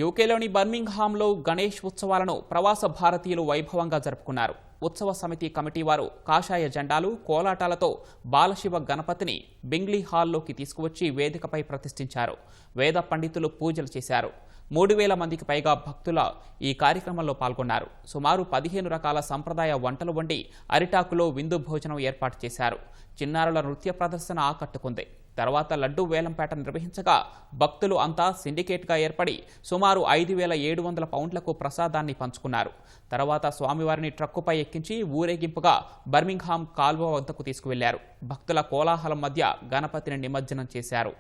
యూకేలోని బర్మింగ్హామ్లో గణేష్ ఉత్సవాలను ప్రవాస భారతీయులు వైభవంగా జరుపుకున్నారు. ఉత్సవ సమితి కమిటీ వారు కాషాయ జెండాలు, కోలాటాలతో బాలశివ గణపతిని బింగ్లీ హాల్లోకి తీసుకువచ్చి వేదికపై ప్రతిష్ఠించారు. వేద పండితులు పూజలు చేశారు. 3000 మందికి పైగా భక్తుల ఈ కార్యక్రమంలో పాల్గొన్నారు. సుమారు 15 రకాల సంప్రదాయ వంటలు వండి అరిటాకులో విందు భోజనం ఏర్పాటు చేశారు. చిన్నారుల నృత్య ప్రదర్శన ఆకట్టుకుంది. తర్వాత లడ్డూ వేలంపేట నిర్వహించగా భక్తులు అంతా సిండికేట్గా ఏర్పడి సుమారు 5700 పౌండ్లకు ప్రసాదాన్ని పంచుకున్నారు. తర్వాత స్వామివారిని ట్రక్కుపై ఎక్కించి ఊరేగింపుగా బర్మింగ్హామ్ కాల్వ వద్దకు తీసుకువెళ్లారు. భక్తుల కోలాహలం మధ్య గణపతిని నిమజ్జనం చేశారు.